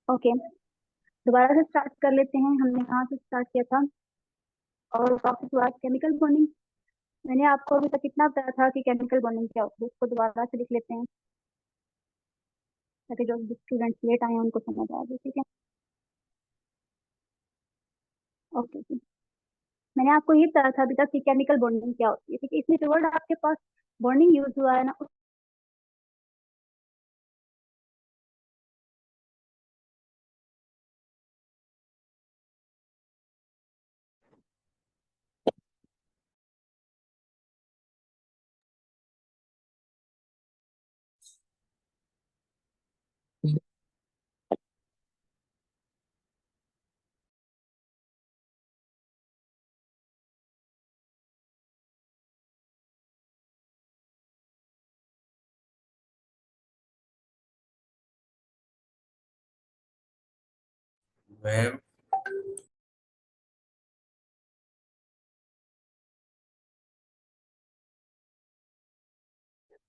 Okay, दोबारा से start कर लेते हैं। हमने कहाँ से स्टार्ट किया था? और वापस बात केमिकल बॉन्डिंग। मैंने आपको अभी तक इतना बताया था कि केमिकल बॉन्डिंग क्या होती है, उसको दोबारा से लिख लेते हैं ताकि जो स्टूडेंट्स लेट आए हैं उनको समझ आ जाए। ठीक है, ओके जी। मैंने आपको ये बताया था अभी तक कि केमिकल बॉन्डिंग क्या होती है। ठीक है, इसमें जो वर्ड आपके पास बॉन्डिंग यूज हुआ है ना, मैम,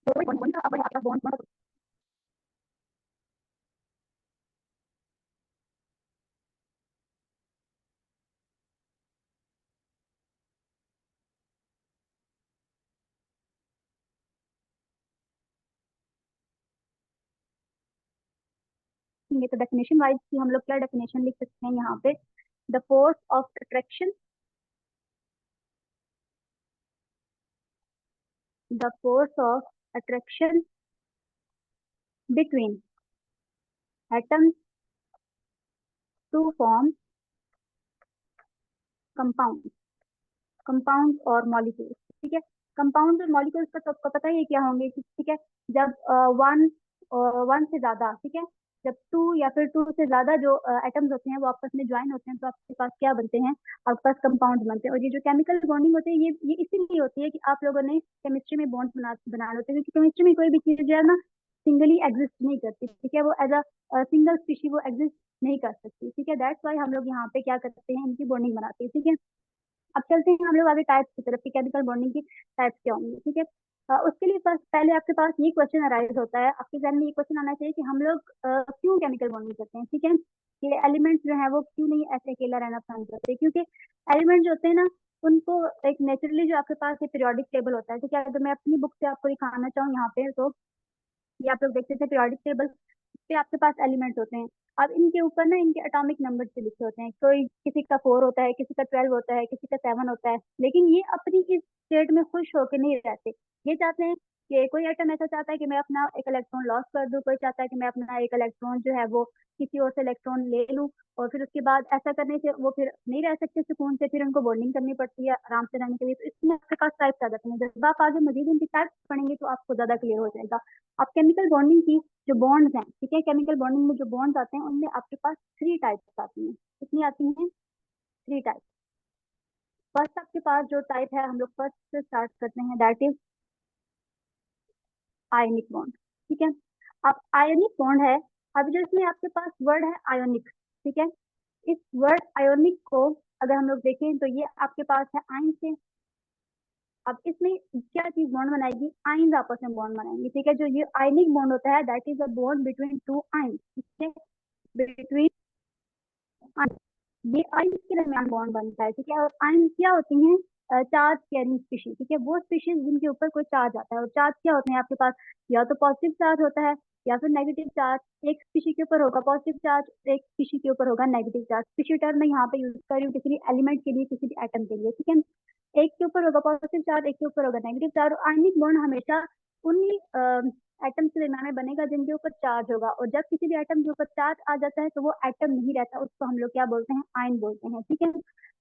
तो बॉन्ड का अब आपका बॉन्ड ये तो डेफिनेशन वाइज की हम लोग क्या डेफिनेशन लिख सकते हैं यहाँ पे? The force of attraction, the force of attraction between atoms to form compound, compound और मॉलिक्यूल्स। ठीक है, कंपाउंड और मॉलिक्यूल्स का तो आपको पता ही है क्या होंगे। ठीक है, जब वन वन से ज्यादा, ठीक है, जब टू या फिर टू से ज्यादा जो एटम्स होते हैं वो आपस में ज्वाइन होते हैं तो आपके पास क्या बनते हैं? आपके पास कंपाउंड बनते हैं। और ये जो केमिकल बॉन्डिंग होती है ये इसीलिए होती है कि आप लोगों ने केमिस्ट्री में बॉन्ड बनाने होते हैं, क्योंकि केमिस्ट्री में कोई भी चीज जो है ना सिंगली एग्जिस्ट नहीं करती। ठीक है, वो एज अ सिंगल स्पीशी वो एग्जिस्ट नहीं कर सकती। ठीक है, दैट्स वाई हम लोग यहाँ पे क्या करते हैं, इनकी बॉन्डिंग बनाते हैं। ठीक है, अब चलते हैं हम लोग आगे टाइप्स की तरफ कि केमिकल बॉन्डिंग की टाइप्स क्या होंगी। ठीक है, उसके लिए फर्स्ट पहले आपके पास ये क्वेश्चन अराइज होता है, आपके जहन में ये क्वेश्चन आना चाहिए कि हम लोग क्यों केमिकल बॉन्डिंग करते हैं। ठीक है, कि एलिमेंट्स जो है वो क्यों नहीं ऐसे अकेला रहना पसंद करते, क्योंकि एलिमेंट जो होते हैं ना उनको एक नेचुरली जो आपके पास एक पीरियोडिक टेबल होता है। ठीक है, अगर मैं अपनी बुक से आपको दिखाना चाहूँ यहाँ पे तो ये आप लोग देखते थे पीरियोडिक टेबल पे आपके पास एलिमेंट्स होते हैं। अब इनके ऊपर ना इनके एटॉमिक नंबर से लिखे होते हैं, कोई किसी का 4 होता है, किसी का 12 होता है, किसी का 7 होता है। लेकिन ये अपनी इस स्टेट में खुश होकर नहीं रहते। ये चाहते हैं कि कोई एटम ऐसा चाहता है कि मैं अपना एक इलेक्ट्रॉन लॉस कर दूं, कोई चाहता है कि मैं अपना एक इलेक्ट्रॉन जो है वो किसी और से इलेक्ट्रॉन ले लूं। और फिर उसके बाद ऐसा करने से वो फिर नहीं रह सकते सुकून से, फिर उनको बॉन्डिंग करनी पड़ती है आराम से रहने के लिए। तो इसमें आपके पास टाइप्स आ जाते हैं। जब आप आगे मजीद इनकी टाइप्स पढ़ेंगे तो आपको ज्यादा क्लियर हो जाएगा। अब केमिकल बॉन्डिंग की जो बॉन्ड्स हैं, ठीक है, केमिकल बॉन्डिंग में जो बॉन्ड्स आते हैं उनमें आपके पास थ्री टाइप्स आती हैं। कितनी आती हैं? Three type. फर्स्ट आपके पास जो टाइप है, हम लोग फर्स्ट से स्टार्ट करते हैं, दैट इज आयनिक बॉन्ड। ठीक है, अब आयनिक बॉन्ड है। अब जो इसमें आपके पास वर्ड है आयोनिक, ठीक है, इस वर्ड आयोनिक को अगर हम लोग देखें तो ये आपके पास है आयन से। अब इसमें क्या चीज बॉन्ड बनाएगी? आयन आपस में बॉन्ड बनाएंगे। ठीक है, जो ये आयनिक बॉन्ड होता है that is a bond between two ion. ठीक है, बिटवीन ये आयन के दरमियान बॉन्ड बनता है। ठीक है, और आयन क्या होती हैं? Charge carrying species. ठीक है, वो स्पीशीज जिनके ऊपर कोई चार्ज आता है। और चार्ज क्या होते हैं आपके पास? या तो पॉजिटिव चार्ज होता है या फिर नेगेटिव चार्ज। एक स्पीशी के ऊपर होगा पॉजिटिव चार्ज, एक स्पीशी के ऊपर होगा नेगेटिव चार्ज। स्पीशी टर्म मैं यहाँ पे यूज कर रही हूँ किसी भी एलिमेंट के लिए, किसी भी एटम के लिए। ठीक है, एक के ऊपर होगा पॉजिटिव चार्ज, एक के ऊपर होगा नेगेटिव चार्ज। आयनिक बॉन्ड हमेशा उन्हीं एटम के दरमियान में बनेगा जिनके ऊपर चार्ज होगा। और जब किसी भी एटम के ऊपर चार्ज आ जाता है तो वो एटम नहीं रहता, उसको हम लोग क्या बोलते हैं? आयन बोलते हैं। ठीक है,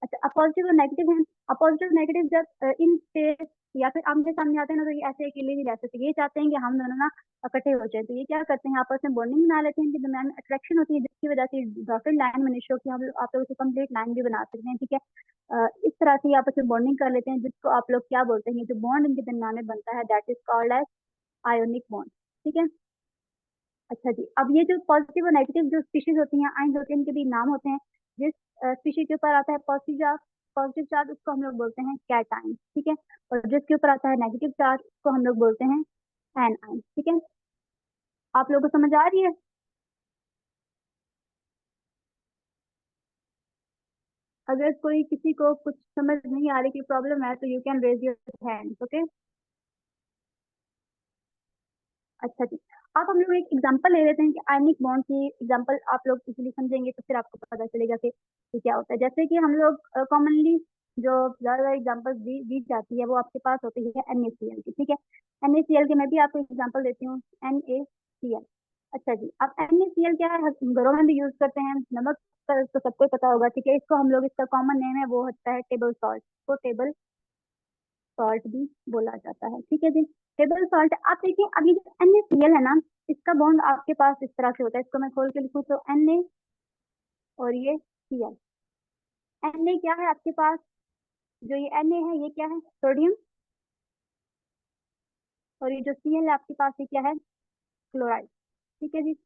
अच्छा, अपॉजिटिव और नेगेटिव है। अपॉजिटिव नेगेटिव जब इन स्पेस या फिर आमने सामने आते हैं ना तो ये ऐसे अकेले नहीं रह सकते। ये चाहते हैं कि हम दोनों ना इकट्ठे हो जाए। तो ये क्या करते हैं? आपस में बॉन्डिंग बना लेते हैं, इनके दरमियान अट्रैक्शन होती है जिसकी वजह से डॉटेड लाइन में निशो की हम आप लोग कंप्लीट लाइन भी बना सकते हैं। ठीक है, इस तरह से ये आपस में बॉन्डिंग कर लेते हैं जिसको आप लोग क्या बोलते हैं? जो बॉन्ड इनके दरमियान में बनता है that is called as ionic bond. ठीक है, अच्छा जी, अब ये जो पॉजिटिव और नेगेटिव जो स्पीशीज होती हैं, आयन होते हैं, इनके भी नाम होते हैं। जिस स्पीशीज के ऊपर आता है पॉजिटिव चार्ज उसको हम लोग बोलते हैं कैटाइन। ठीक है, और जिसके ऊपर आता है नेगेटिव चार्ज उसको हम लोग बोलते हैं एनाइन। ठीक है, आप लोगों को समझ आ रही है? अगर कोई किसी को कुछ समझ नहीं आ रही की प्रॉब्लम है तो you can raise your hand, okay. अच्छा जी। अब हम लोग एक एग्जांपल ले लेते हैं कि आयनिक बॉन्ड की एग्जांपल आप लोग इजीली समझेंगे तो फिर आपको पता चलेगा कि ये क्या होता है। जैसे कि हम लोग कॉमनली जो ज्यादा एग्जांपल दी जाती है वो आपके पास होती है NaCl की, ठीक है। NaCl के मैं भी आपको एग्जांपल देती हूँ, NaCl। अच्छा जी, अब NaCl क्या है, हम घरों में भी यूज करते हैं। नमक का तो सबको पता होगा, ठीक है। इसको हम लोग, इसका कॉमन नेम है वो होता है टेबल सॉल्ट, तो टेबल सॉल्ट भी बोला जाता है, ठीक है जी। टेबल सॉल्ट, आप देखिए अब ये जो NaCl है ना, इसका बॉन्ड आपके पास इस तरह से होता है। इसको मैं खोल के लिखूँ तो Na और ये Cl। Na क्या है आपके पास, जो ये Na है ये क्या है, सोडियम। और ये जो Cl है आपके पास ये क्या है, क्लोराइड, ठीक है जी।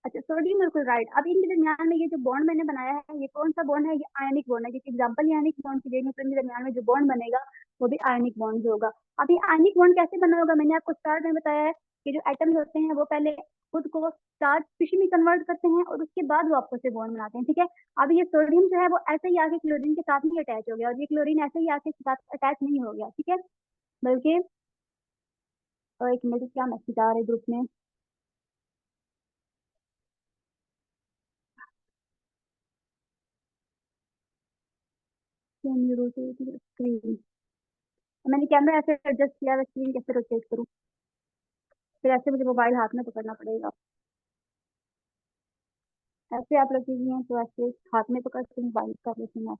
अच्छा, सोडियम और क्लोराइड, अब इनके दरमियान में ये जो बॉन्ड मैंने बनाया है ये कौन सा बॉन्ड है, ये आयनिक बॉन्ड है। क्योंकि एग्जांपल ये आयनिक बॉन्ड की देंगे तो इनके दरमियान में जो बॉन्ड बनेगा वो भी आयनिक बॉन्ड होगा। अब ये आयनिक बॉन्ड कैसे बना होगा, मैंने आपको स्टार्ट में बताया है कि जो एटम्स होते हैं वो पहले खुद को चार्ज स्पीशीज में कन्वर्ट करते हैं और उसके बाद वो आपस में बॉन्ड बनाते हैं, ठीक है। अब ये सोडियम जो है वो ऐसे ही आके क्लोरीन के साथ नहीं अटैच हो गया, और ये क्लोरीन ऐसे ही आके इसके साथ अटैच नहीं हो गया, ठीक है। बल्कि एक मिनट, क्या मैसेज आ रहा है ग्रुप में, स्क्रीन, मैंने कैमरा ऐसे एडजस्ट किया, स्क्रीन कैसे रोटेट करूँ, फिर ऐसे मुझे मोबाइल हाथ में पकड़ना पड़ेगा। ऐसे आप लोग कीजिए हैं तो ऐसे हाथ में पकड़ के मोबाइल कर लेते हैं आप।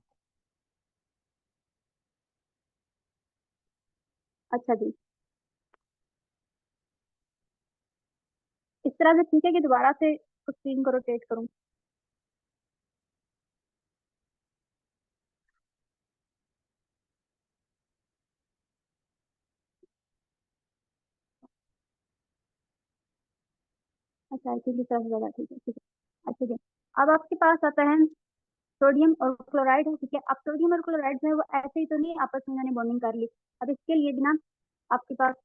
अच्छा जी, इस तरह से ठीक है कि दोबारा से स्क्रीन को रोटेट करूँ। अच्छा, आई थिंक इस तरह से ज़्यादा ठीक है, ठीक है। अच्छा जी, अब आपके पास आता है सोडियम और क्लोराइड है, ठीक है। अब सोडियम और क्लोराइड जो है वो ऐसे ही तो नहीं आपस में मैंने बॉन्डिंग कर ली। अब इसके लिए भी ना आपके पास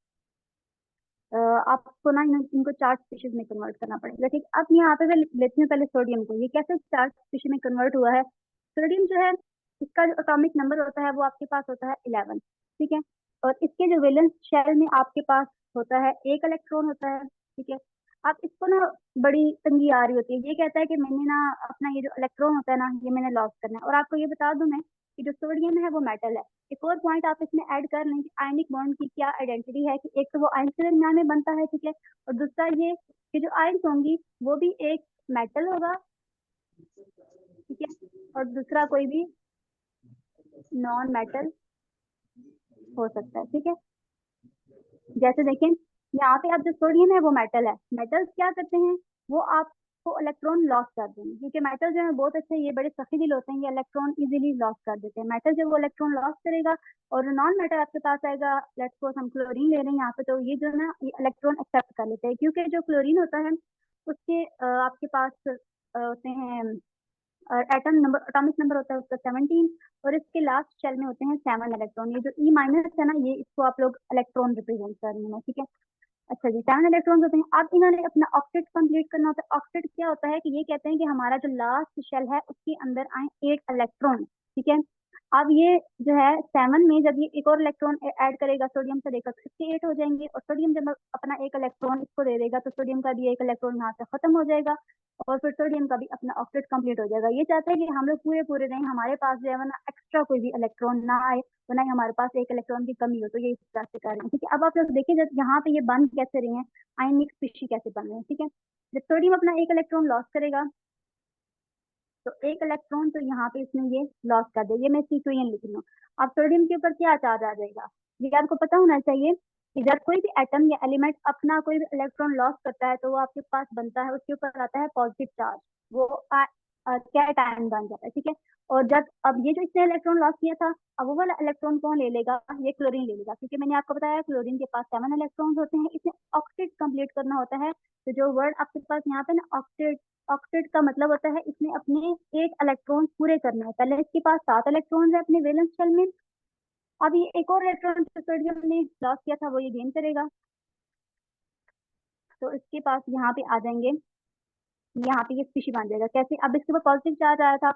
आपको ना इनको चार स्पीशीज में कन्वर्ट करना पड़ेगा, ठीक। अब यहाँ पे मैं लेती हूँ पहले सोडियम को, ये कैसे चार स्पीशीज में कन्वर्ट हुआ है। सोडियम जो है, इसका जो एटॉमिक नंबर होता है वो आपके पास होता है 11, ठीक है। और इसके जो वैलेंस शेल में आपके पास होता है एक इलेक्ट्रॉन होता है, ठीक है। अब इसको ना बड़ी तंगी आ रही होती है, ये कहता है कि मैंने ना अपना ये जो इलेक्ट्रॉन होता है ना ये मैंने लॉस करना है। और आपको ये बता दूं मैं कि जो सोडियम है वो मेटल है। एक और पॉइंट आप इसमें ऐड कर लें कि आयनिक बॉन्ड की क्या आइडेंटिटी है, कि एक तो वो आयन के दरमियान में बनता है, ठीक है। और दूसरा ये कि जो आयन्स होंगी वो भी एक मेटल होगा, ठीक है। और दूसरा कोई भी नॉन मेटल हो सकता है, ठीक है। जैसे देखें यहाँ पे अब जो सोडियम है वो मेटल है। मेटल्स क्या करते हैं, वो आपको इलेक्ट्रॉन लॉस कर देंगे, क्योंकि मेटल जो है बहुत अच्छे, ये बड़े सख्त दिल होते हैं, ये इलेक्ट्रॉन इजीली लॉस कर देते हैं। मेटल जब वो इलेक्ट्रॉन लॉस करेगा और नॉन मेटल आपके पास आएगा, लेट्स सपोज हम क्लोरीन ले रहे हैं यहाँ पे, तो ये जो है ना ये इलेक्ट्रॉन एक्सेप्ट कर लेते हैं, क्योंकि जो क्लोरीन होता है उसके आपके पास होते हैं एटम नंबर, एटॉमिक नंबर होता है उसका 17, और इसके लास्ट शेल में होते हैं 7 इलेक्ट्रॉन। ये जो ई माइनस है ना, ये इसको आप लोग इलेक्ट्रॉन रिप्रेजेंट कर रहे हैं, ठीक है। अच्छा जी, 7 इलेक्ट्रॉन होते हैं। अब इन्होंने अपना ऑक्टेट कंप्लीट करना होता है। ऑक्टेट क्या होता है कि ये कहते हैं कि हमारा जो लास्ट शेल है उसके अंदर आए 8 इलेक्ट्रॉन, ठीक है। अब ये जो है 7 में जब ये एक और इलेक्ट्रॉन ऐड करेगा सोडियम से लेकर, इसके 8 हो जाएंगे। और सोडियम जब अपना एक इलेक्ट्रॉन इसको दे देगा तो सोडियम का भी एक इलेक्ट्रॉन यहाँ से खत्म हो जाएगा, और फिर सोडियम का भी अपना ऑक्टेट कंप्लीट हो जाएगा। ये चाहते हैं कि हम लोग पूरे पूरे रहें, हमारे पास जो है ना एक्स्ट्रा कोई भी इलेक्ट्रॉन ना आए, तो ना ही हमारे पास एक इलेक्ट्रॉन की कमी हो। तो ये इस तरह से कर रहे हैं, ठीक है। अब आप लोग देखिए जब यहाँ पे ये बंद कैसे रहे हैं, आयनिक स्पीशी कैसे बन रहे हैं, ठीक है। जब सोडियम अपना एक इलेक्ट्रॉन लॉस करेगा तो एक इलेक्ट्रॉन तो यहाँ पे इसने ये लॉस कर दिया, ये मैं C2N लिख रही हूँ। अब सोडियम के ऊपर क्या चार्ज आ जाएगा, ये आपको पता होना चाहिए कि जब कोई भी एटम या एलिमेंट अपना कोई भी इलेक्ट्रॉन लॉस करता है तो वो आपके पास बनता है, उसके ऊपर आता है पॉजिटिव चार्ज, वो कैटायन बन जाता है, ठीक है। और जब अब ये जो इसने इलेक्ट्रॉन लॉस किया था, अब वो वाला इलेक्ट्रॉन कौन ले लेगा, ये क्लोरीन ले लेगा, क्योंकि मैंने आपको बताया क्लोरीन के पास 7 इलेक्ट्रॉन्स होते हैं, इसे ऑक्टेट कंप्लीट करना होता है। तो जो वर्ड आपके पास यहाँ पे ना ऑक्टेट, ऑक्टेट का मतलब होता है इसने अपने 8 इलेक्ट्रॉन पूरे करना है। पहले इसके पास 7 इलेक्ट्रॉन है अपने वैलेंस शेल में, अब ये एक और इलेक्ट्रॉन जो सोडियम ने लॉस किया था वो ये गेन करेगा, तो इसके पास यहाँ पे आ जाएंगे, यहाँ पे ये स्पीशी बन जाएगा। कैसे, अब इसके ऊपर पॉजिटिव चार्ज आया था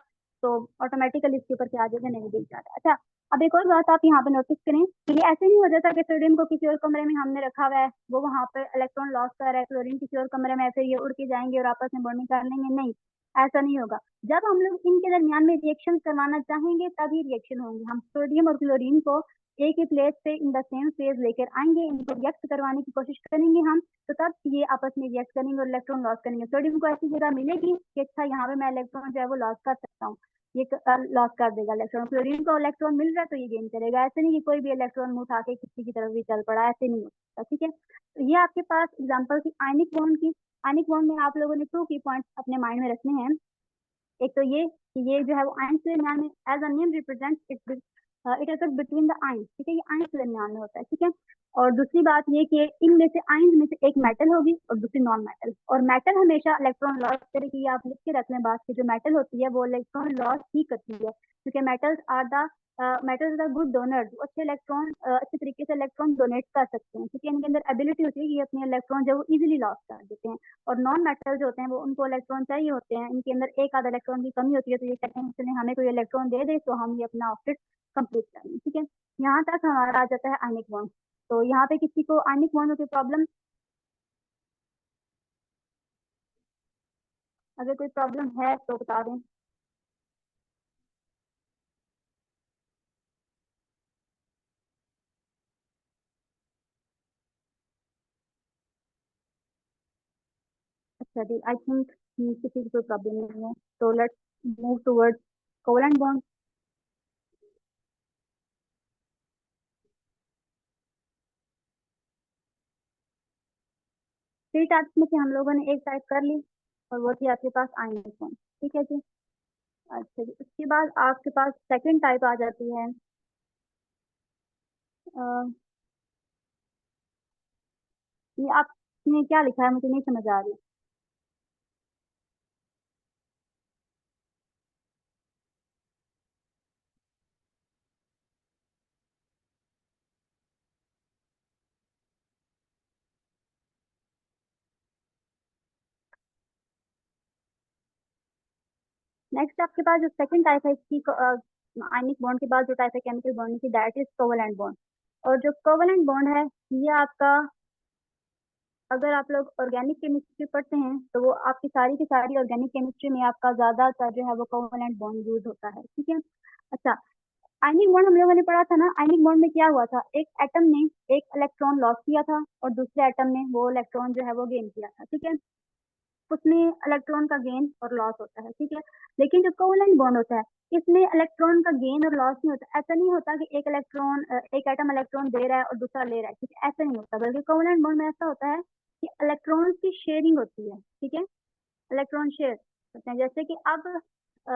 तो ऑटोमेटिकली इसके ऊपर क्या आ जाएगा, नेगेटिव चार्ज। अच्छा, अब एक और बात आप यहाँ पे नोटिस करें कि ये ऐसे नहीं हो जाता कि सोडियम को किसी और कमरे में हमने रखा हुआ है, वो वहाँ पे इलेक्ट्रॉन लॉस कर रहा है, क्लोरीन किसी और कमरे में, फिर ये उड़ के जाएंगे और आपस में बॉन्डिंग कर लेंगे, नहीं, ऐसा नहीं होगा। जब हम लोग इनके दरमियान में रिएक्शन करवाना चाहेंगे तभी रिएक्शन होंगे। हम सोडियम और क्लोरीन को एक ही प्लेस पे इन द सेम फेज लेकर आएंगे, इनको रिएक्ट करवाने की कोशिश करेंगे हम, तो तब ये आपस में रिएक्ट करेंगे और इलेक्ट्रॉन लॉस करेंगे। सोडियम को ऐसी जगह मिलेगी कि अच्छा यहाँ पे मैं इलेक्ट्रॉन जो है वो लॉस कर सकता हूँ, ये लॉस कर देगा इलेक्ट्रॉन। क्लोरीन को इलेक्ट्रॉन मिल रहा है तो ये गेन करेगा। ऐसे नहीं कि कोई भी इलेक्ट्रॉन मुंह उठा के किसी की तरफ भी चल पड़ा, ऐसे नहीं होता, ठीक है। तो ये आपके पास एग्जांपल थी आयनिक बॉन्ड की। आयनिक बॉन्ड में आप लोगों ने 2 की पॉइंट्स अपने माइंड में रखने हैं। एक तो ये कि ये जो है वो आयन के दरमियान में, as a name represent it, it occurs between the ion, ठीक है, ये आयन के दरमियान में होता है, ठीक है। और दूसरी बात ये कि इनमें से आयन में से एक मेटल होगी और दूसरी नॉन मेटल, और मेटल हमेशा इलेक्ट्रॉन लॉस करेगी। ये आप लिख के रख लें बात की, जो मेटल होती है वो इलेक्ट्रॉन लॉस ही करती है, क्योंकि मेटल्स आर गुड डोनर्स, अच्छे इलेक्ट्रॉन अच्छे तरीके से इलेक्ट्रॉन डोनेट कर सकते हैं, क्योंकि इनके अंदर एबिलिटी होती है कि ये अपने इलेक्ट्रॉन जो वो इजीली लॉस कर देते हैं। और नॉन मेटल जो होते हैं वो उनको इलेक्ट्रॉन चाहिए होते हैं, इनके अंदर एक आधा इलेक्ट्रॉन की कमी होती है, तो ये कहते हैं चलिए हमें कोई इलेक्ट्रॉन दे दे तो हम ये अपना ऑर्बिट कंप्लीट कर लें, ठीक है। यहाँ तक हमारा आ जाता है आयनिक बॉन्ड। तो यहाँ पे किसी को आयनिक बॉन्ड की प्रॉब्लम, अगर कोई प्रॉब्लम है तो बता दें। अच्छा जी, आई थिंक किसी की कोई प्रॉब्लम नहीं है, तो let's move towards covalent bond. Three types में से हम लोगों ने एक टाइप कर ली, और वो थी आपके पास आयनिक बॉन्ड, ठीक है जी। अच्छा जी, उसके बाद आपके पास सेकंड टाइप आ जाती है, ये आपने क्या लिखा है मुझे नहीं समझ आ रही। नेक्स्ट आपके पास जो सेकंड टाइप है इसकी, आयनिक बॉन्ड के बाद जो टाइप है केमिकल बॉन्ड की, दैट इज कोवलेंट बॉन्ड। और जो कोवलेंट बॉन्ड है ये आपका, अगर आप लोग ऑर्गेनिक केमिस्ट्री पढ़ते हैं तो वो आपकी सारी की सारी ऑर्गेनिक केमिस्ट्री में आपका ज्यादातर जो है वो कोवलेंट बॉन्ड यूज होता है, ठीक है। अच्छा, आयनिक बॉन्ड हम लोगों ने पढ़ा था ना, आयनिक बॉन्ड में क्या हुआ था, एक एटम ने एक इलेक्ट्रॉन लॉस किया था और दूसरे एटम ने वो इलेक्ट्रॉन जो है वो गेन किया था, ठीक है। उसमें इलेक्ट्रॉन का गेन और लॉस होता है, ठीक है। लेकिन जो कोवलेंट बॉन्ड होता है इसमें इलेक्ट्रॉन का गेन और लॉस नहीं होता। ऐसा नहीं होता कि एक इलेक्ट्रॉन, एक एटम इलेक्ट्रॉन दे रहा है और दूसरा ले रहा है, ठीक है, ऐसा नहीं होता। बल्कि कोवलेंट बॉन्ड में ऐसा होता है कि इलेक्ट्रॉन की शेयरिंग होती है, ठीक है, इलेक्ट्रॉन शेयर होते हैं। जैसे कि अब अ,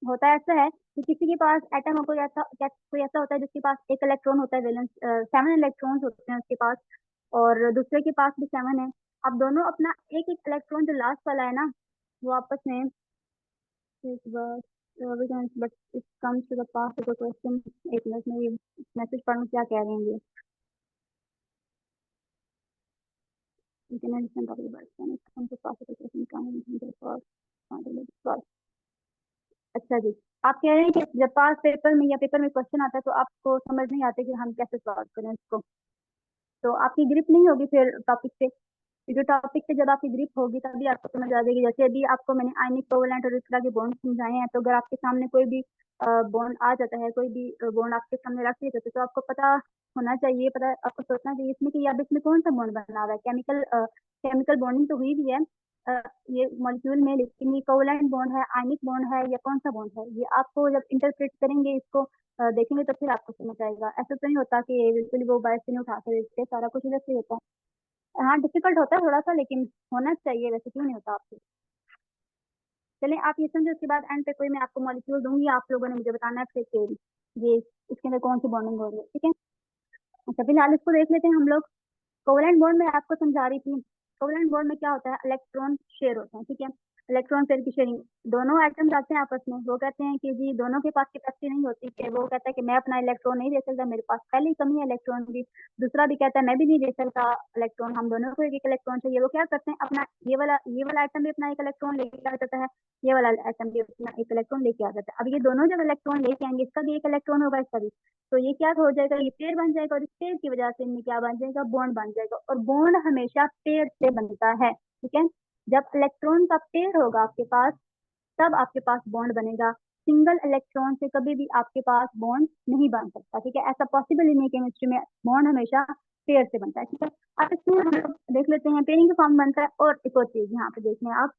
होता है ऐसा है कि किसी के पास एटम हो, कोई ऐसा होता है जिसके पास एक इलेक्ट्रॉन होता है, वैलेंस 7 इलेक्ट्रॉन्स होते हैं उसके पास, और दूसरे के पास भी 7 है। अब दोनों अपना एक एक इलेक्ट्रॉन जो लास्ट वाला है ना, वो आपस में इस बार but it comes to the pass of the question. एक मिनट में ये मैसेज पढ़ूं क्या कह रहे हैं ये। You can understand talking about when it comes to pass of the question coming in the first. अच्छा जी, आप कह रहे हैं कि जब पास पेपर में या पेपर में क्वेश्चन आता है तो आपको समझ नहीं आते कि हम कैसे सॉल्व करें उसको, तो आपकी ग्रिप नहीं होगी फिर टॉपिक पे। जो टॉपिक पे जब आपकी ग्रिप होगी तभी आपको समझ आ जाएगी। जैसे अभी आपको मैंने आयनिक कोवलेंट और इस तरह के बॉन्ड समझाए हैं, तो अगर आपके सामने कोई भी बॉन्ड आ जाता है, कोई भी बॉन्ड आपके सामने रख दिया जाता है, तो आपको पता होना चाहिए, पता आपको सोचना चाहिए इसमें कि अब इसमें कौन सा बॉन्ड बना हुआ है। केमिकल बॉन्डिंग तो हुई भी है ये मॉलिक्यूल में, लेकिन ये कोवलेंट बॉन्ड है, आयनिक बॉन्ड है, या कौन सा बॉन्ड है, ये आपको जब इंटरप्रेट करेंगे इसको देखेंगे तो फिर आपको समझ आएगा। ऐसा तो नहीं होता कि बिल्कुल वो बायस से नहीं उठा कर देखते, सारा कुछ इधर से होता है। हाँ, डिफिकल्ट होता है थोड़ा सा, लेकिन होना चाहिए, वैसे क्यों नहीं होता आपसे। चलें आप ये समझे, उसके बाद एंड पे कोई मैं आपको मॉलिक्यूल दूंगी, आप लोगों ने मुझे बताना है फिर कि ये इसके अंदर कौन सी बॉन्डिंग हो रही है, ठीक है। अच्छा, फिलहाल इसको देख लेते हैं हम लोग। कोवलेंट बॉन्ड में आपको समझा रही थी, कोवलेंट बॉन्ड में क्या होता है, इलेक्ट्रॉन शेयर होते हैं, ठीक है। इलेक्ट्रॉन पेयर की शेयरिंग, दोनों एटम्स आते हैं आपस में, वो कहते हैं कि जी दोनों के पास कैपेसिटी नहीं होती, कि वो कहता है कि मैं अपना इलेक्ट्रॉन नहीं दे सकता, मेरे पास पहले ही कमी है इलेक्ट्रॉन की, दूसरा भी कहता है मैं भी नहीं दे सकता इलेक्ट्रॉन, हम दोनों को एक एक इलेक्ट्रॉन चाहिए। वो क्या करते हैं, अपना ये वाला आइटम भी अपना एक इलेक्ट्रॉन लेके आ जाता है, ये वाला आइटम भी अपना एक इलेक्ट्रॉन लेके आ जाता है। अब ये दोनों जब इलेक्ट्रॉन लेके आएंगे, इसका भी एक इलेक्ट्रॉन होगा, इसका भी, तो ये क्या हो जाएगा, ये पेयर बन जाएगा, और इस पेयर की वजह से इनमें क्या बन जाएगा, बॉन्ड बन जाएगा, और बॉन्ड हमेशा पेयर से बनता है। ठीक है, जब इलेक्ट्रॉन का पेयर होगा आपके पास, तब आपके पास बॉन्ड बनेगा। सिंगल इलेक्ट्रॉन से कभी भी आपके पास बॉन्ड नहीं बन सकता। ठीक है, ऐसा पॉसिबल ही नहीं, केमिस्ट्री में बॉन्ड हमेशा पेयर से बनता है। ठीक है, अब इसमें हम लोग देख लेते हैं पेयरिंग का फॉर्म बनता है। और एक और चीज यहाँ पे देख लें आप,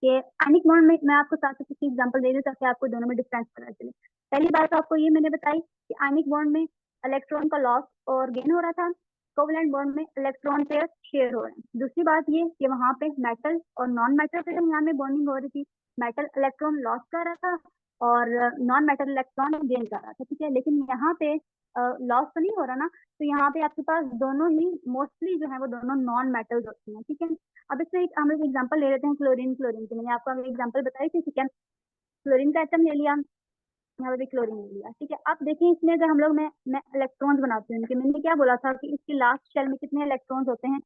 कि आयनिक बॉन्ड में मैं आपको साथ साथ एग्जांपल दे दूं ताकि आपको दोनों में डिफरेंस पता चले। पहली बात तो आपको ये मैंने बताई कि आयनिक बॉन्ड में इलेक्ट्रॉन का लॉस और गेन हो रहा था, कोवलेंट बॉन्ड में इलेक्ट्रॉन पेयर शेयर हो रहे हैं। दूसरी बात ये कि वहां पे मेटल और नॉन मेटल के दरमियान में बॉन्डिंग हो रही थी, मेटल इलेक्ट्रॉन लॉस कर रहा था और नॉन मेटल इलेक्ट्रॉन गेन कर रहा था। ठीक है, लेकिन यहाँ पे लॉस तो नहीं हो रहा ना, तो यहाँ पे आपके पास दोनों ही मोस्टली जो है वो दोनों नॉन मेटल्स होती हैं। ठीक है, अब इसमें एक हम लोग एग्जांपल ले लेते हैं क्लोरीन। क्लोरीन की मैंने आपको एग्जांपल बताई थी। ठीक है, क्लोरीन का एटम ले लिया, यहाँ पे भी क्लोरीन ले लिया। ठीक है, अब देखिए इसमें अगर हम लोग मैं इलेक्ट्रॉन्स बनाती हूँ, कि मैंने क्या बोला था कि इसके लास्ट शेल में कितने इलेक्ट्रॉन्स होते हैं,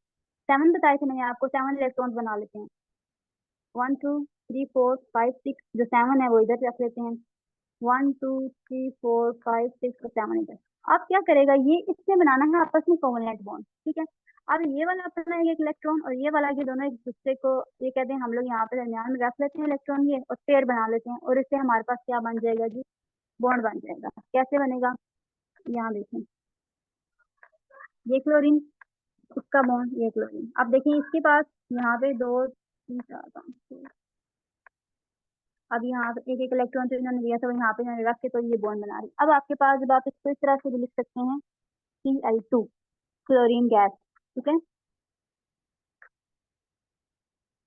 7 बताए थे मैंने आपको, 7 इलेक्ट्रॉन्स बना लेते हैं। 1 2 3 4 5 6, जो 7 है वो इधर रख लेते हैं। 1 2 3 4 5 6 और 7 इधर। अब क्या करेगा, ये इससे बनाना है आपस में कोवलेंट बॉन्ड। ठीक है, अब ये वाला अपना एक इलेक्ट्रॉन और ये वाला, ये दोनों एक दूसरे को, ये कहते हैं हम लोग यहाँ पे दरमियान में रख लेते हैं इलेक्ट्रॉन ये, और पेयर बना लेते हैं, और इससे हमारे पास क्या बन जाएगा जी, बॉन्ड बन जाएगा। कैसे बनेगा, यहाँ देखें, ये क्लोरीन, उसका बॉन्ड, ये क्लोरीन। अब देखिए इसके पास यहाँ पे 2 3 4 5 6, अब यहाँ पे एक एक इलेक्ट्रॉन तो इन्होंने दिया था, वो यहाँ पे इन्होंने रख के तो ये बॉन्ड बना रही। अब आपके पास, जब आप इसको इस तरह से भी लिख सकते हैं, Cl2, क्लोरीन गैस। ठीक है,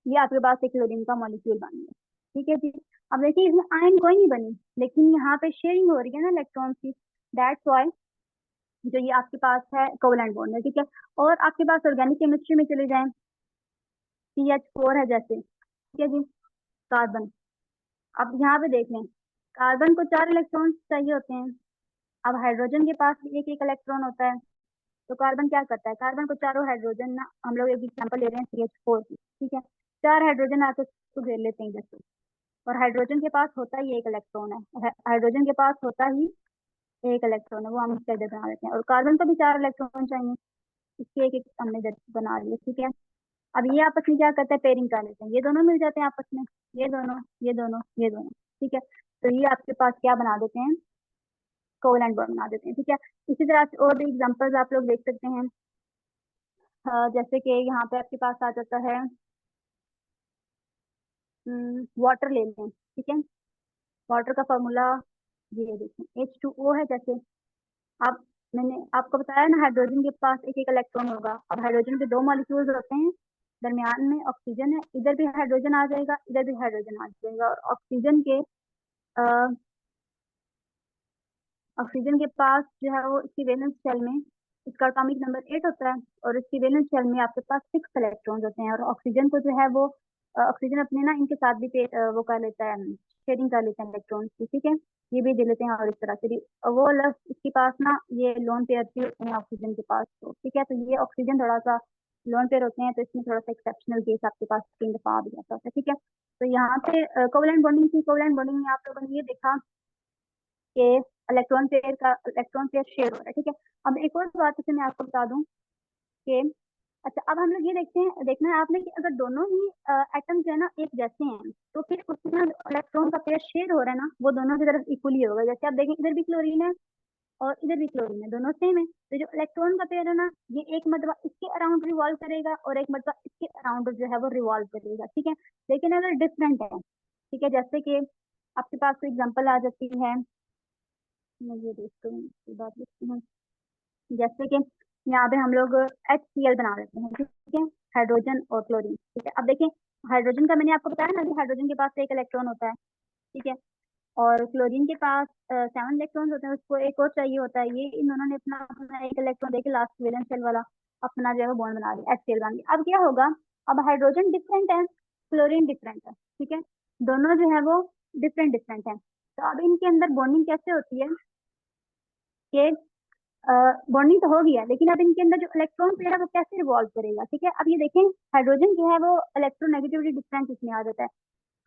ये आपके पास एक क्लोरीन का मॉलिक्यूल बन गया। ठीक है जी, अब देखिए इसमें आयन कोई नहीं बनी, लेकिन यहाँ पे शेयरिंग हो रही है ना इलेक्ट्रॉन की, दैट्स वाई जो ये आपके पास है कोवलेंट बॉन्ड है। ठीक है, और आपके पास ऑर्गेनिक केमिस्ट्री में चले जाएं, CH4 है जैसे, ठीक है जी, कार्बन। अब यहाँ पे देख लें, कार्बन को 4 इलेक्ट्रॉन चाहिए होते हैं। अब हाइड्रोजन के पास एक एक इलेक्ट्रॉन होता है, तो कार्बन क्या करता है, कार्बन को चारों हाइड्रोजन ना, हम लोग एक एग्जांपल ले रहे हैं CH4 की। ठीक है, 4 हाइड्रोजन आके उसको घेर लेते हैं जैसे, और हाइड्रोजन के पास होता ही एक इलेक्ट्रॉन है, हाइड्रोजन के पास होता ही एक इलेक्ट्रॉन है, वो हम इसका इधर बना लेते हैं। और कार्बन को भी 4 इलेक्ट्रॉन चाहिए, इसके एक एक हमने इधर बना लिए। ठीक है, अब ये आपस में क्या करते हैं, पेयरिंग कर लेते हैं, ये दोनों मिल जाते हैं आपस में, ये दोनों, ये दोनों, ये दोनों। ठीक है, तो ये आपके पास क्या बना देते हैं, कोवलेंट बॉन्ड बना देते हैं। ठीक है, इसी तरह से और भी एग्जांपल्स आप लोग देख सकते हैं। जैसे कि यहाँ पे आपके पास आ जाता है, वाटर ले लें। ठीक है, वाटर का फॉर्मूला ये देखें, H2O है जैसे। अब मैंने आपको बताया ना, हाइड्रोजन के पास एक एक इलेक्ट्रॉन होगा। अब हाइड्रोजन के 2 मॉलिक्यूल्स होते हैं, दरमियान में ऑक्सीजन है, इधर भी हाइड्रोजन आ जाएगा, इधर भी हाइड्रोजन आ जाएगा। और ऑक्सीजन के पास जो है वो इसकी वैलेंस शेल में, इसका एटॉमिक नंबर 8 होता है, और इसकी वैलेंस शेल में आपके पास 6 इलेक्ट्रॉन्स होते हैं। और ऑक्सीजन को जो है वो, ऑक्सीजन अपने ना इनके साथ भी वो कर लेता है, शेयरिंग कर लेते हैं इलेक्ट्रॉन्स की। ठीक है, ये भी दे लेते हैं, और इस तरह से भी, और वो अलग इसके पास ना ये लोन पेयर भी होते हैं ऑक्सीजन के पास। तो ठीक है, तो ये ऑक्सीजन थोड़ा सा लोन पेयर होते हैं, तो इसमें थोड़ा सा एक्सेप्शनल केस आपके पास तीन दफा आ भी जाता है। ठीक है, तो यहाँ पे कोवलेंट बॉन्डिंग की, कोवलेंट बॉन्डिंग में आप लोगों ने ये देखा कि इलेक्ट्रॉन पेयर शेयर हो रहा है। ठीक है, अब एक और बात इसे मैं आपको बता दूं कि, अच्छा अब हम लोग ये देखते हैं, देखना है आपने कि अगर दोनों ही एटम जो है ना एक जैसे हैं, तो फिर उसमें इलेक्ट्रॉन का पेयर शेयर हो रहा है ना, वो दोनों की तरफ इक्वली होगा। जैसे आप देखें, इधर भी क्लोरीन है और इधर भी क्लोरीन है, दोनों सेम है, तो जो इलेक्ट्रॉन का पेयर है ना, ये एक मरतबा इसके अराउंड रिवॉल्व करेगा और एक मरतबा इसके अराउंड जो है वो रिवॉल्व करेगा। ठीक है, लेकिन अगर डिफरेंट है, ठीक है, जैसे कि आपके पास कोई एग्जाम्पल आ जाती है, मैं ये देखती हूँ, इसकी बात लिखती हूँ, जैसे कि यहाँ पे हम लोग HCl बना लेते हैं। ठीक है, हाइड्रोजन और क्लोरीन। ठीक है, अब देखिए, हाइड्रोजन का मैंने आपको बताया ना कि हाइड्रोजन के पास एक इलेक्ट्रॉन होता है। ठीक है, और क्लोरीन के पास 7 इलेक्ट्रॉन होते हैं, उसको एक और चाहिए होता है। ये इन दोनों ने अपना अपना एक इलेक्ट्रॉन देके लास्ट वैलेंस शेल वाला अपना जो है बॉन्ड बना लिया, HCl बन गया। अब क्या होगा, अब हाइड्रोजन डिफरेंट है, क्लोरीन डिफरेंट है, ठीक है। दोनों जो है वो डिफरेंट डिफरेंट है। तो अब इनके अंदर बॉन्डिंग कैसे होती है कि बॉन्डिंग तो हो गया, लेकिन अब इनके अंदर जो इलेक्ट्रॉन पेयर है वो कैसे रिवॉल्व करेगा, ठीक है। अब ये देखें, हाइड्रोजन जो है वो इलेक्ट्रोनेगेटिविटी डिफरेंस इसमें आ जाता है।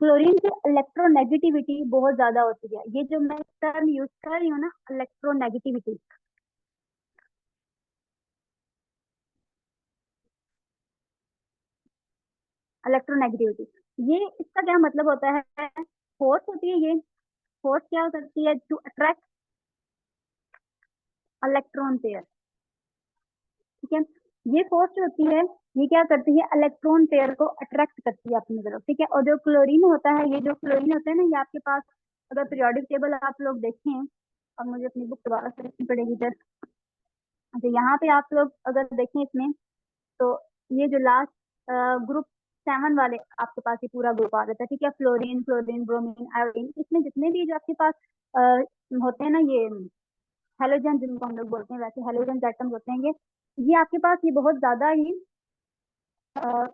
क्लोरीन की इलेक्ट्रोनेगेटिविटी बहुत ज्यादा होती है। ये जो मैं टर्म यूज कर रही हूँ ना, इलेक्ट्रोनेगेटिविटी, इलेक्ट्रोनेगेटिविटी, ये इसका क्या मतलब होता है? फोर्स होती है ये। फोर्स क्या करती है? टू अट्रैक्ट इलेक्ट्रॉन पेयर, ठीक है। ये फोर्स जो होती है, ये क्या करती है? इलेक्ट्रॉन पेयर को अट्रैक्ट करती है अपनी तरफ, ठीक है। और जो क्लोरीन होता है, ये जो क्लोरीन होता है ना, ये आपके पास अगर पीरियोडिक टेबल आप लोग देखें, अब मुझे अपनी बुक दोबारा से रखनी पड़ेगी इधर। अच्छा, यहाँ पे आप लोग अगर देखें इसमें, तो ये जो लास्ट ग्रुप 7 वाले आपके पास ये पूरा ग्रुप आ जाता है, ठीक है। फ्लोरीन, क्लोरीन, ब्रोमीन, आयोडीन, इसमें जितने भी जो आपके पास अ, होते हैं ना, ये हेलोजन जिनको हम लोग बोलते हैं, वैसे हेलोजन एटम्स होते हैं ये आपके पास ये बहुत ज्यादा ही अ,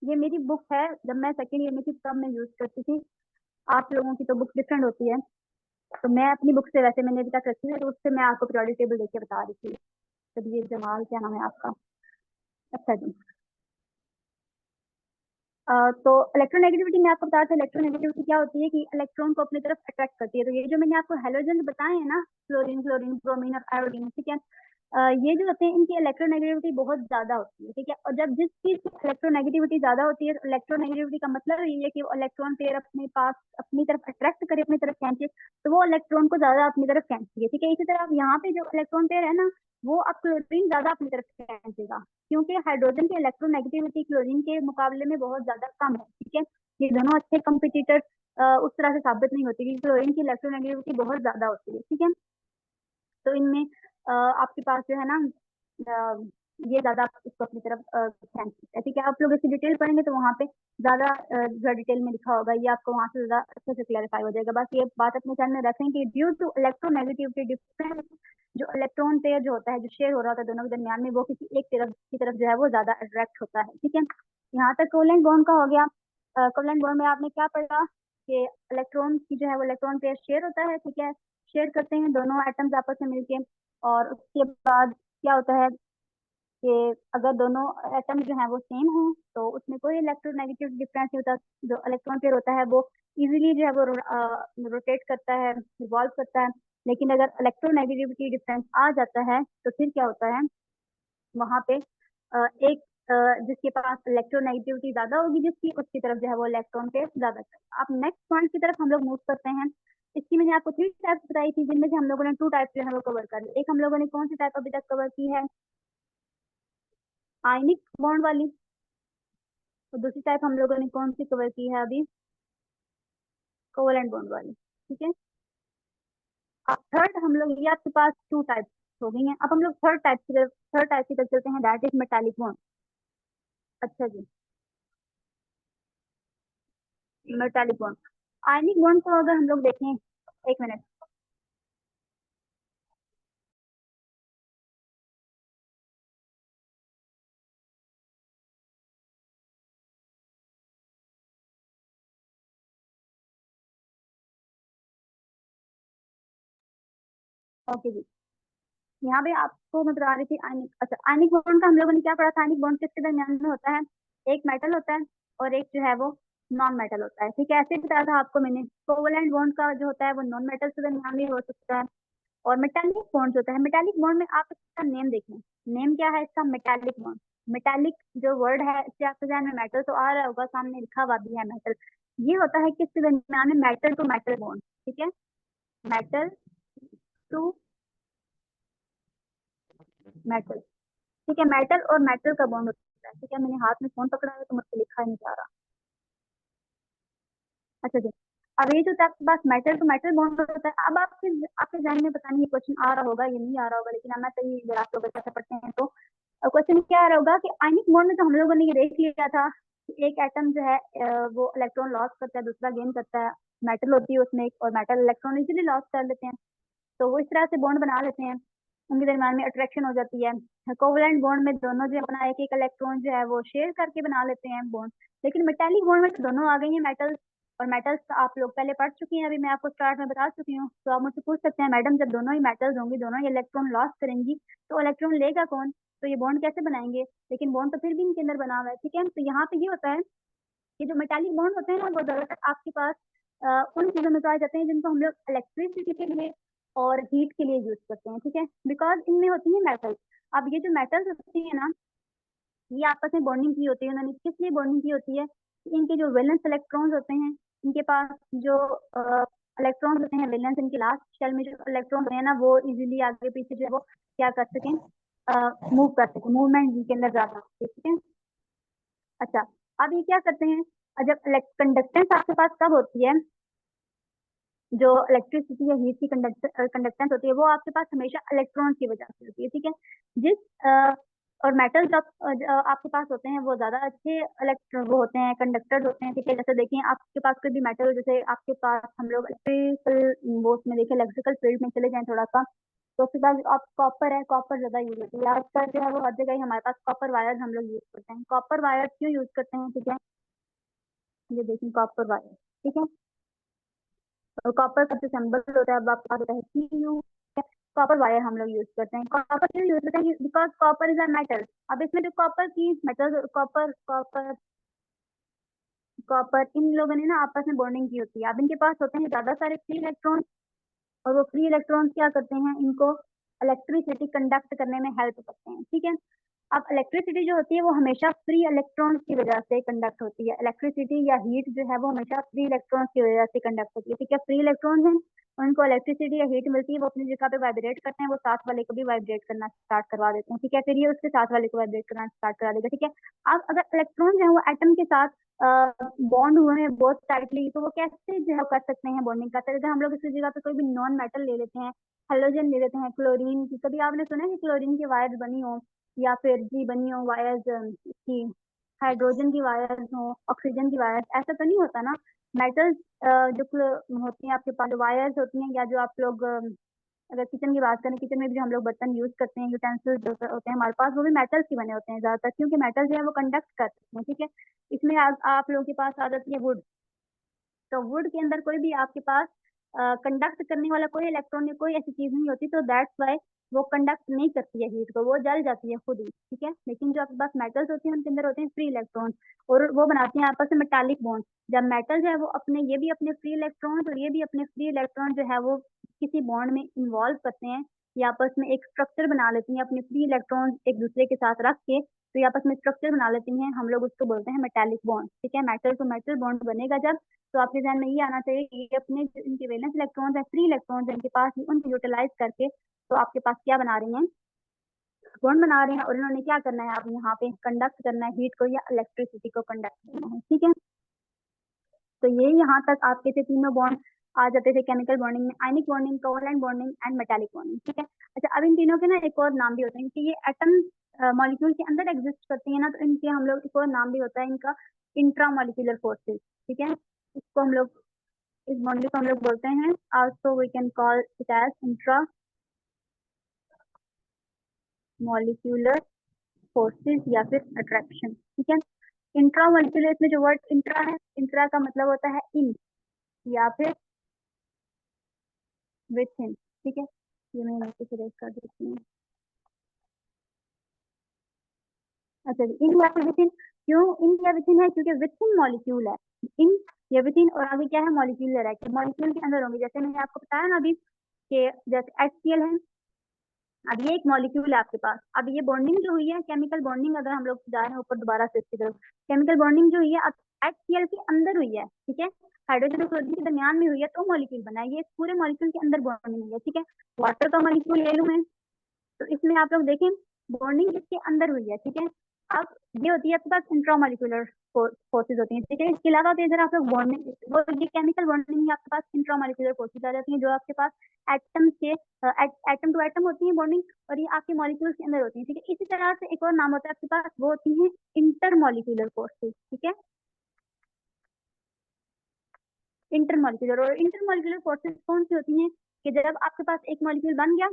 ये मेरी बुक है, जब मैं सेकेंड ईयर में थी तब मैं यूज करती थी। आप लोगों की तो बुक डिफरेंट होती है, तो मैं अपनी बुक से वैसे मैंने अभी तक रखी है, तो उससे मैं आपको पीरियोडिक टेबल देख के बता रही थी। तो ये जमाल क्या नाम है आपका? अच्छा जी। तो इलेक्ट्रोनेगेटिविटी में आपको बता था, इलेक्ट्रोनेगेटिविटी क्या होती है कि इलेक्ट्रॉन को अपनी तरफ अट्रैक्ट करती है। तो ये जो मैंने आपको हेलोजन बताए हैं ना, फ्लोरीन, क्लोरीन, ब्रोमीन और आयोडीन, ठीक है। ये जो होते हैं इनकी इलेक्ट्रोनेगेटिविटी बहुत ज्यादा होती है, ठीक है। और जब जिस चीज की इलेक्ट्रोनेगेटिविटी ज्यादा होती है, तो इलेक्ट्रोनेगेटिविटी का मतलब ये है कि वो इलेक्ट्रॉन पेयर अपने पास अपनी तरफ अट्रैक्ट करे, अपनी तरफ खींचे, तो वो इलेक्ट्रॉन को ज्यादा अपनी तरफ खींचती है, ठीक है। इसी तरह अब यहाँ पे जो इलेक्ट्रॉन पेयर है ना, वो अब क्लोरीन ज्यादा अपनी तरफ खींचेगा, क्योंकि हाइड्रोजन की इलेक्ट्रोनेगेटिविटी क्लोरीन के मुकाबले में बहुत ज्यादा कम है, ठीक है। ये दोनों अच्छे कंपिटिटर उस तरह से साबित नहीं होती, क्योंकि क्लोरीन की इलेक्ट्रोनेगेटिविटी बहुत ज्यादा होती है, ठीक है। तो इनमें आपके पास जो है ना, अ, ये ज्यादा इसको अपनी तरफ खींचती है, ठीक है। आप लोग इसकी डिटेल पढ़ेंगे तो वहाँ पे ज्यादा जो डिटेल में लिखा होगा, ये आपको वहाँ से ज्यादा अच्छे से क्लैरिफाई हो जाएगा। बस ये बात अपने ध्यान में रखें कि ड्यू टू इलेक्ट्रोनेगेटिविटी डिफरेंस, जो इलेक्ट्रॉन पेयर जो होता है, जो शेयर हो रहा होता है दोनों के दरमियान में, वो किसी एक तरफ की तरफ जो है वो ज्यादा अट्रैक्ट होता है, ठीक है। यहाँ तक कोवलेंट बॉन्ड का हो गया। कोवलेंट बॉन्ड में आपने क्या पढ़ा कि इलेक्ट्रॉन की जो है वो इलेक्ट्रॉन पेयर शेयर होता है, ठीक है। शेयर करते हैं दोनों एटम्स आपस में मिलके। और उसके बाद क्या होता है कि अगर दोनों एटम जो है वो सेम हो, तो उसमें कोई इलेक्ट्रोनेगेटिव डिफरेंस नहीं होता। जो इलेक्ट्रॉन पेयर होता है वो इजीली जो है वो रोटेट करता है, रिवॉल्व करता है। लेकिन अगर इलेक्ट्रोनेगेटिविटी डिफरेंस आ जाता है, तो फिर क्या होता है वहां पे एक जिसके पास इलेक्ट्रोनेगेटिविटी ज्यादा होगी, जिसकी उसकी तरफ जो है वो इलेक्ट्रॉन पेयर ज्यादा है। अब नेक्स्ट पॉइंट की तरफ हम लोग मूव करते हैं। इसकी मैंने आपको 3 टाइप्स बताई थी, जिनमें से हम लोगों ने 2 टाइप जो है वो कवर कर ली। एक हम लोगों ने कौन सी टाइप अभी तक कवर की है? आयनिक बॉन्ड वाली। तो दूसरी टाइप हम लोगों ने कौन सी कवर की है अभी? कोवलेंट बॉन्ड वाली, ठीक है। अब थर्ड हम लोग, ये आपके पास 2 टाइप हो गई हैं। अब हम लोग थर्ड टाइप की तरफ चलते हैं, दैट इज मेटालिक बॉन्ड। अच्छा जी, मेटालिक बॉन्ड। आयनिक बॉन्ड को अगर हम लोग देखें, एक मिनट। ओके जी, यहाँ पे आपको मैं बता रही थी आयनिक। अच्छा, आयनिक बॉन्ड का हम लोगों ने क्या पढ़ा था? आयनिक बॉन्ड किसके दरमियान में होता है? एक मेटल होता है और एक जो है वो नॉन मेटल होता है, ठीक है। ऐसे बताया था आपको मैंने। कोवलेंट बॉन्ड का जो होता है वो नॉन मेटल के दरमियान में हो सकता है। और मेटालिक बॉन्ड होता है, मेटालिक बॉन्ड में आप इसका नेम देखें। नेम क्या है इसका? Metallic bond. मेटालिक जो वर्ड है, इससे आपके ध्यान में मेटल तो आ रहा होगा, सामने लिखा हुआ भी है मेटल। ये होता है किसके दरमियान में? मेटल टू मेटल बॉन्ड, ठीक है। मेटल टू मेटल, ठीक है। मेटल और मेटल का बॉन्ड होता है, ठीक है। मैंने हाथ में फोन पकड़ा है तो मुझसे लिखा ही नहीं जा रहा। अच्छा जी, अब ये जो आपके पास मेटल टू मेटल बॉन्ड होता है, अब आपके आपके ध्यान में पता नहीं ये क्वेश्चन आ रहा होगा ये नहीं आ रहा होगा, लेकिन अब मैं सही अगर आप लोग अच्छा पढ़ते हैं तो क्वेश्चन क्या आ रहा होगा कि आयनिक बॉन्ड में तो हम लोगों ने ये देख लिया था कि एक एटम जो है वो इलेक्ट्रॉन लॉस करता है, दूसरा गेन करता है। मेटल होती है उसमें और मेटल इलेक्ट्रॉन इजीली लॉस कर लेते हैं, तो वो इस तरह से बॉन्ड बना लेते हैं, उनके दरम्यान में अट्रैक्शन हो जाती है। कोवलेंट बॉन्ड में दोनों जो अपना एक एक इलेक्ट्रॉन जो है वो शेयर करके बना लेते हैं बॉन्ड। लेकिन मेटालिक बॉन्ड में तो दोनों आ गई हैं मेटल्स, और मेटल्स आप लोग पहले पढ़ चुकी हैं, अभी मैं आपको स्टार्ट में बता चुकी हूँ। तो आप मुझसे पूछ सकते हैं मैडम जब दोनों ही मेटल्स होंगी, दोनों ही इलेक्ट्रॉन लॉस करेंगी, तो इलेक्ट्रॉन लेगा कौन, तो ये बॉन्ड कैसे बनाएंगे। लेकिन बॉन्ड तो फिर भी इनके अंदर बना हुआ है, ठीक है। तो यहाँ पे ये होता है कि जो मेटालिक बॉन्ड होते हैं ना, वो ज्यादातर आपके पास उन चीजों में पाए जाते हैं जिनको हम लोग इलेक्ट्रिसिटी के लिए और हीट के लिए यूज करते हैं, ठीक है, बिकॉज इनमें होती है मेटल्स। अब ये जो मेटल्स होती है ना, ये आपस में बॉन्डिंग की होती है, उन्होंने किस लिए बॉन्डिंग की होती है, कि इनके जो वैलेंस इलेक्ट्रॉन्स होते हैं, इनके पास जो इलेक्ट्रॉन्स होते हैं वैलेंस, इनके लास्ट शेल में जो इलेक्ट्रॉन होते हैं ना, वो इजीली आगे पीछे जो है वो क्या कर सकें, मूव कर सकें, मूवमेंट इनके अंदर जा सकते, ठीक है। अच्छा, अब ये क्या करते हैं, जब कंडक्टेंस आपके पास कब होती है, जो इलेक्ट्रिसिटी या हीट की कंडक्टेंस होती है, वो आपके पास हमेशा इलेक्ट्रॉन की वजह से होती है, ठीक है। जिस और मेटल जब आपके पास होते हैं वो ज्यादा अच्छे वो होते हैं, कंडक्टर्स होते हैं, ठीक है। जैसे देखिए आपके पास कोई भी मेटल, जैसे आपके पास हम लोग इलेक्ट्रिकल वो में देखें, इलेक्ट्रिकल फील्ड में चले जाएं थोड़ा सा, तो उसके बाद आप कॉपर है, कॉपर ज्यादा यूज होती है आजकल जो है वो हर जगह ही हमारे पास कॉपर वायर हम लोग यूज करते हैं। कॉपर वायर क्यों यूज करते हैं, ठीक है, ये देखिए कॉपर वायर, ठीक है। और कॉपर का जो सिंबल होता है, अब आपको पता है Cu, कॉपर वायर हम लोग यूज करते हैं। कॉपर क्यों यूज करते हैं, because copper is a metal. अब इसमें जो कॉपर की मेटल, कॉपर कॉपर कॉपर इन लोगों ने ना आपस में बॉन्डिंग की होती है। अब इनके पास होते हैं ज्यादा सारे फ्री इलेक्ट्रॉन, और वो फ्री इलेक्ट्रॉन क्या करते हैं, इनको इलेक्ट्रिसिटी कंडक्ट करने में हेल्प करते हैं, ठीक है। अब इलेक्ट्रिसिटी जो होती है वो हमेशा फ्री इलेक्ट्रॉन्स की वजह से कंडक्ट होती है। इलेक्ट्रिसिटी या हीट जो है वो हमेशा फ्री इलेक्ट्रॉन्स की वजह से कंडक्ट होती है, ठीक है। फ्री इलेक्ट्रॉन्स हैं, उनको इलेक्ट्रिसिटी या हीट मिलती है, वो अपनी जगह पे वाइब्रेट करते हैं, वो साथ वाले को भी वाइब्रेट करना स्टार्ट करवा देते हैं, ठीक है। फिर ये उसके साथ वाले को वाइब्रेट करना स्टार्ट करा देगा, ठीक है। अब अगर इलेक्ट्रॉन जो है वो एटम के साथ बॉन्ड हुए हैं बहुत टाइटली, तो वो कैसे जो है कर सकते हैं बॉन्डिंग कर सकते हैं। अगर हम लोग इसकी जगह पे कोई भी नॉन मेटल ले लेते हैं, हेलोजन ले लेते हैं, क्लोरीन की, कभी आपने सुना है कि क्लोरीन की वायर बनी हो, या फिर जी बनी हो वायर्स की, हाइड्रोजन की वायर्स हो, ऑक्सीजन की वायर्स, ऐसा तो नहीं होता ना। मेटल्स होती हैं आपके पास, वायर्स होती हैं, या जो आप लोग अगर किचन की बात करें, किचन में भी जो हम लोग बर्तन यूज करते हैं, यूटेंसिल्स जो होते हैं हमारे पास, वो भी मेटल्स के बने होते हैं ज्यादातर, क्योंकि मेटल जो है वो कंडक्ट करते हैं, ठीक है। इसमें आप लोगों के पास आ जाती है वुड। तो वुड के अंदर कोई भी आपके पास कंडक्ट करने वाला कोई इलेक्ट्रॉन या कोई ऐसी चीज नहीं होती, तो दैट्स वाई वो कंडक्ट नहीं करती है हीट को, वो जल जाती है खुद ही, ठीक है। लेकिन जो आपके पास मेटल्स होती हैं उनके अंदर होते हैं फ्री इलेक्ट्रॉन, और वो बनाती हैं आपस में मेटालिक बॉन्ड। जब मेटल जो है वो अपने ये भी अपने फ्री इलेक्ट्रॉन और ये भी अपने फ्री इलेक्ट्रॉन जो है वो किसी बॉन्ड में इन्वॉल्व करते हैं, या आपस में एक स्ट्रक्चर बना लेती हैं अपने फ्री इलेक्ट्रॉन एक दूसरे के साथ रख के, तो ये आपस में स्ट्रक्चर बना लेती हैं, हम लोग उसको बोलते हैं मेटालिक बॉन्ड, ठीक है। मेटल टू मेटल बॉन्ड बनेगा जब, तो आपके ध्यान में ये आना चाहिए कि ये अपने जो इनके वैलेंस इलेक्ट्रॉन्स है, फ्री इलेक्ट्रॉन्स इनके पास, उनको यूटिलाइज करके तो आपके पास क्या बना रही हैं, बॉन्ड बना रहे हैं। और इन्होंने क्या करना है, आप यहाँ पे कंडक्ट करना है हीट को या इलेक्ट्रिसिटी को कंडक्ट करना है, ठीक है। तो ये यहाँ तक आपके थे तीनों बॉन्ड आ जाते थे केमिकल बॉन्डिंग में, ionic bonding, covalent bonding and metallic bonding, ठीक है। अच्छा, अब इन तीनों के ना एक और नाम भी होते हैं, क्योंकि ये एटम मॉलिक्यूल के अंदर एग्जिस्ट करती है ना, तो इनके हम लोग एक और नाम भी होता है इनका, इंट्रामॉलिक्यूलर फोर्सेस, ठीक है। इसको हम लोग, इस बॉन्ड को हम लोग बोलते हैं, also we can call it as intra molecular forces या फिर अट्रैक्शन, ठीक है। इंट्रा मॉलिक्यूलर, इसमें जो वर्ड इंट्रा है, इंट्रा का मतलब होता है इन या फिर विथ इन, ठीक है। ये मैं यहाँ पे सिलेक्ट कर देती हूँ। अच्छा जी, इन या फिर विथ इन, क्यों इन या विथ इन है, क्योंकि विथ इन मॉलिक्यूल है, इन या विथ इन, और आगे क्या है, मॉलिक्यूलर है कि मॉलिक्यूल के अंदर होंगे। जैसे मैंने आपको बताया ना अभी कि जैसे HCl है, अब ये एक मॉलिक्यूल है आपके पास। अब ये बॉन्डिंग जो हुई है, केमिकल बॉन्डिंग, अगर हम लोग जा रहे हैं ऊपर दोबारा से इसकी तरफ, केमिकल बॉन्डिंग जो हुई है अब HCl के अंदर हुई है, ठीक है, हाइड्रोजन और क्लोरीन के दरमियान में हुई है, तो मॉलिक्यूल बना है। ये पूरे मॉलिक्यूल के अंदर बॉन्डिंग हुई है, ठीक है। वाटर का मॉलिक्यूल ले लूं मैं, तो इसमें आप लोग देखें बॉन्डिंग इसके अंदर हुई है, ठीक है। अब ये होती है आपके पास इंट्रामोलिकुलर फोर्सेज होती हैं, ठीक है। इसके अलावा अगर आप लोग बॉन्डिंग, वो ये केमिकल बॉन्डिंग आपके पास इंट्रामोलिकुलर फोर्सेज आ जाती हैं, जो आपके पास एटम के एटम टू एटम होती है बॉन्डिंग, और ये आपके मॉलिक्यूल्स के अंदर होती है, ठीक है। इसी तरह से एक और नाम होता है आपके पास, वो होती है इंटरमोलिकुलर फोर्सेज, ठीक है, इंटरमोलिकुलर। और इंटरमोलिकुलर फोर्सेज कौन सी होती हैं, कि जब आपके पास एक मॉलिक्यूल बन गया,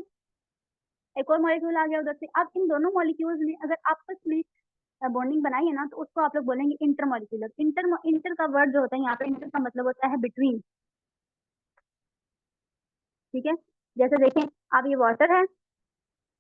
एक और मॉलिक्यूल आ गया उधर से। अब इन दोनों मॉलिक्यूल्स ने अगर आपस में बॉन्डिंग बनाई है ना, तो उसको आप लोग बोलेंगे इंटरमॉलिक्यूलर। इंटर का वर्ड जो होता है यहाँ पे, इंटर का मतलब होता है बिटवीन। ठीक है, जैसे देखें, आप ये वाटर है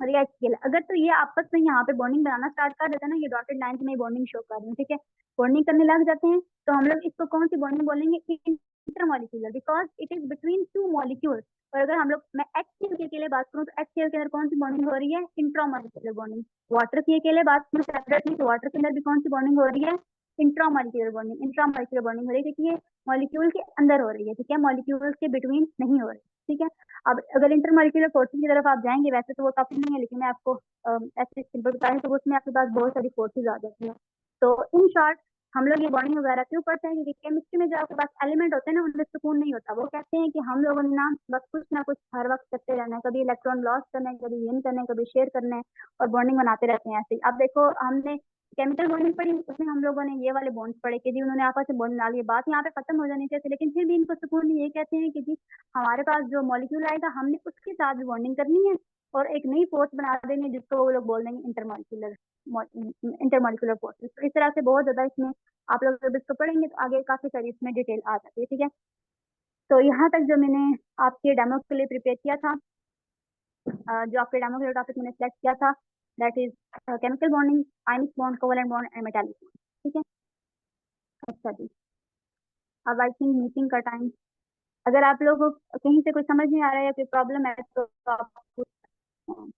और ये HCl, अगर तो ये आपस में यहाँ पे बॉन्डिंग बनाना स्टार्ट कर देते हैं ना, ये डॉटेड लाइन में बॉन्डिंग शो कर रही है, ठीक है, बॉन्डिंग करने लग जाते हैं, तो हम लोग इसको कौन सी बॉन्डिंग बोलेंगे, intermolecular, because it is between two molecules. और अगर हम लोग, मैं HCl के लिए बात करूँ तो HCl के अंदर कौन सी बॉन्डिंग हो रही है, इंट्रामॉलिक्यूलर बॉन्डिंग। वाटर की अकेले बात करूँ सेपरेटली, तो वाटर के अंदर भी कौन सी बॉन्डिंग हो रही है, इंट्रामॉलिक्यूलर बॉन्डिंग हो रही है, क्योंकि ये मॉलिक्यूल के अंदर हो रही है, ठीक है, मॉलिक्यूल्स के बिटवीन नहीं हो रही। ठीक है, अब अगर इंटरमॉलिक्यूलर फोर्सेस की तरफ आप जाएंगे, वैसे तो वो काफी नहीं है, लेकिन मैं आपको ऐसे सिंपल बताऊं तो उसमें आपके पास बहुत सारी फोर्सेस आ जाती हैं। तो इन शॉर्ट, हम लोग ये बॉन्डिंग वगैरह क्यों पढ़ते हैं, क्योंकि केमिस्ट्री में जो आपके पास एलिमेंट होते हैं ना, उनमें सुकून नहीं होता। वो कहते हैं कि हम लोगों ने ना बस कुछ ना कुछ हर वक्त करते रहना है, कभी इलेक्ट्रॉन लॉस करना है, कभी गेन करना है, कभी शेयर करना है, और बॉन्डिंग बनाते रहते हैं ऐसे ही। अब देखो, हमने केमिकल बॉन्डिंग पढ़ी, उसमें हम लोगों ने ये वाले बॉन्ड्स पढ़े कि जी उन्होंने आपस में बॉन्ड डाल दिए, बात यहाँ पे खत्म हो जानी चाहिए, लेकिन फिर भी इनको सुकून नहीं। ये कहते हैं कि जी हमारे पास जो मॉलिक्यूल आएगा, हमने उसके साथ भी बॉन्डिंग करनी है और एक नई फोर्स बना देनी है, जिसको वो लोग बोल देंगे इंटरमॉलिक्यूलर फोर्सेस। तो इस तरह से बहुत ज्यादा इसमें आप लोग जब इसको पढ़ेंगे तो आगे काफी सारी इसमें डिटेल आ जाती है। ठीक है, तो यहाँ तक जो मैंने आपके डेमो के लिए प्रिपेयर किया था, जो आपके डेमो के लिए टॉपिक मैंने सेलेक्ट किया था, that is chemical bonding, ionic bond, covalent bond and metallic bond. ठीक है, अच्छा जी, अब आई थिंक मीटिंग का टाइम, अगर आप लोगों को कहीं से कुछ समझ नहीं आ रहा है या कोई प्रॉब्लम है तो आप पूछ सकते हैं।